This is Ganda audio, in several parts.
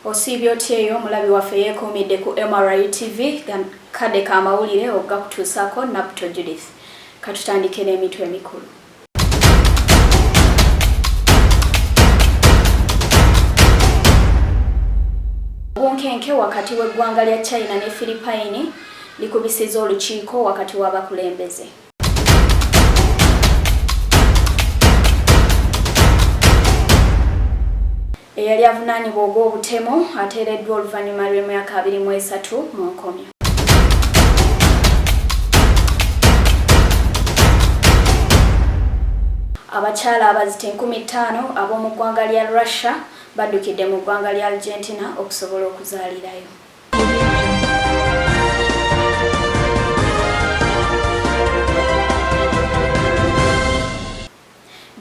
Osibyo tyeyo mulabi waffe yeekuumidde ku MRI TV kadde ka mawulire okugakutuusaako NABUTTO JUDITH. Katutandike n'emitwe emikulu. Obunkenke wakati w'eggwanga lya China ne Philippine likubisiza olukiiko wakati w'abakulembeze. Eyali avunaanibwa ogw'obutemu ateereddwa oluvannyuma lw'emyaka 23 mu nkomyo. Abakyala abazita 50,000 ab'omu ggwanga lya Russia baddukidde mu ggwanga lya Argentina okusobola okuzaalirayo.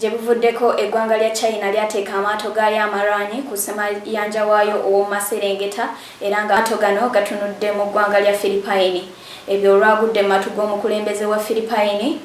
Gye buvuddeko eggwanga lya China lyateeka amaato gaayo amalwanyi ku ssemayanja waayo ow'omu Maserengeta era ng'amaato gano gatunudde mu ggwanga lya Philippine. Ebyo olwagudde mu matu g'omukulembeze wa Philippine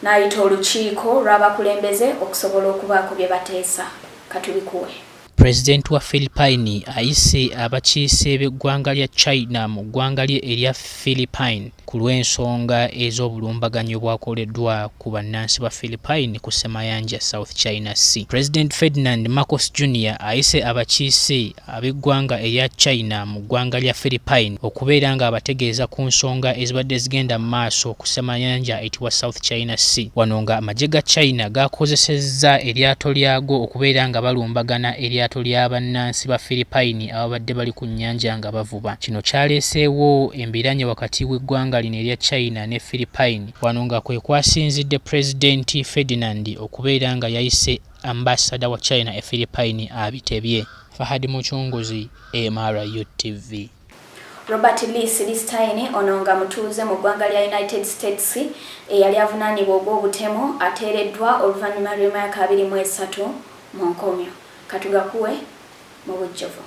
n'ayita olukiiko lw'abakulembeze okusobola okubaako bye bateesa. Katubikuwe. President wa Philippine ayise abakiise b'eggwanga lya China mu ggwanga lye erya Philippine ku lw'ensonga ez'obulumbaganyi obwakoleddwa ku bannansi ba Philippine ku ssemayanja South China Sea. President Ferdinand Marcos Jr. ayise abakiise ab'eggwanga erya China mu ggwanga lya Philippine okubeera nga abategeeza ku nsonga ezibadde zigenda mu maaso ku ssemayanja etibwa South China Sea. Wano nga amagye ga China gakozesezza eryato lyago okubeera nga balumbagana eryato ly'abannansi ba Philippine ababadde bali ku nnyanja nga bavuba. Kino kyaleeseewo embiranye wakati w'eggwanga lino erya China ne Philippine. Wano nga kwe kwasinzidde President Ferdinand okubeera nga yayise ambassador wa China e Philippine abitebye. Fahadi Muchunguzi, MRI TV. Robert Lee Silistine ono nga mutuuze mu ggwanga lya United States eyali avunaanibwa ogw'obutemu ateereddwa oluvannyuma lw'emyaka 23 mu nkomyo. Katugakuwe mu bujjuvu.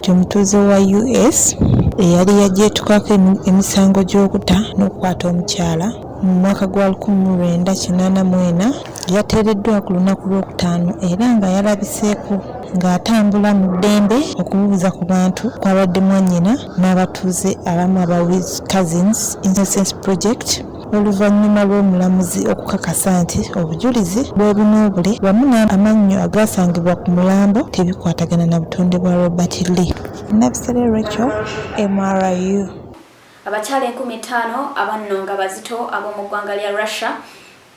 Omutuuze wa US eyali yajeetukako emisango gy'okutta n'okukwata omukyala mu mwaka gwa 1984 yateereddwa ku lunaku lw'okutaano era nga yalabiseeko ng'atambula mu ddembe okubuuza ku bantu kw'abadde mwannyina n'abatuuze abamu aba Wiz Cousins Innocence Project oluvannyuma lw'omulamuzi okukakasa nti obujulizi bw'obunoobule wamu n'amannyo agasangibwa ku mulambo tebikwatagana na butonde bwa Robert Lee. Nabisere Rachel, MRIU. Abakyala 50,000 abannonga bazito ab'omu ggwanga lya Russia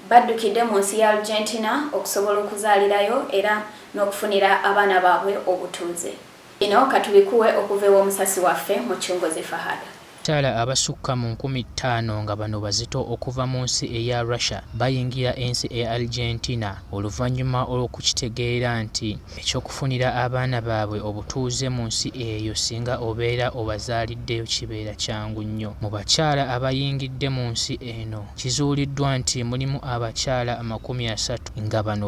baddukidde mu nsi ya Argentina okusobola okuzaalirayo era n'okufunira abaana baabwe obutuuze. Bino katubikuwe okuva ew'omusasi waffe mu Kyungozi Fahada. Abakyala abasukka mu 50,000 nga bano bazito okuva mu nsi eya Russia bayingira ensi eya Argentina oluvannyuma olw'okukitegeera nti ekyokufunira abaana baabwe obutuuze mu nsi eyo singa obeera obazaaliddeyo kibeera kyangu nnyo. Mu bakyala abayingidde mu nsi eno kizuuliddwa nti mulimu abakyala 30 nga bano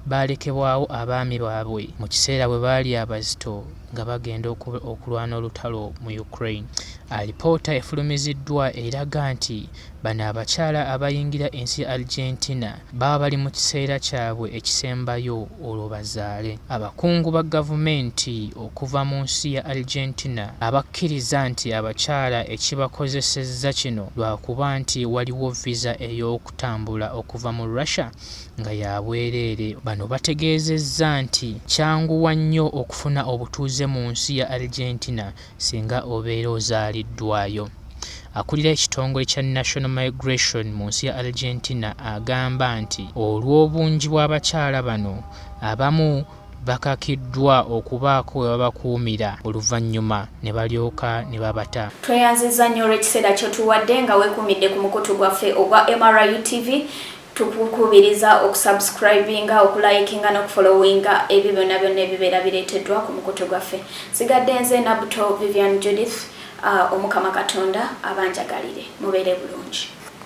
balekebwawo abaami baabwe mu kiseera bwe baali abazito nga bagenda okulwana olutalo mu Ukraine. Alipoota efulumiziddwa eraga nti bano abakyala abayingira ensi ya Argentina baba bali mu kiseera kyabwe ekisembayo olwo bazaale. Abakungu ba gavumenti okuva mu nsi ya Argentina abakkiriza nti abakyala ekibakozesezza kino lwakuba nti waliwo visa ey'okutambula okuva mu Russia nga yabwereere. Bano bategeezezza nti kyanguwa nnyo okufuna obutuuze mu nsi ya Argentina singa obeera ozaaliddwayo. Akulira ekitongole kya National Migration mu nsi ya Argentina agamba nti olw'obungi bw'abakyala bano abamu bakakiddwa okubaako we babakuumira oluvannyuma ne balyoka ne babata. Tweyanzizza nnyo olw'ekiseera ky'otuwadde nga weekuumidde ku mukutu gwaffe ogwa MRI TV. Tukukubiriza okusubscribinga, okulayikinga n'okufollowinga ebyo byonna ebibeera bireeteddwa ku mukutu gwaffe. Sigadde nze NABUTTO Judith, Omukama Katonda abanjagalire. Mubeere bulungi.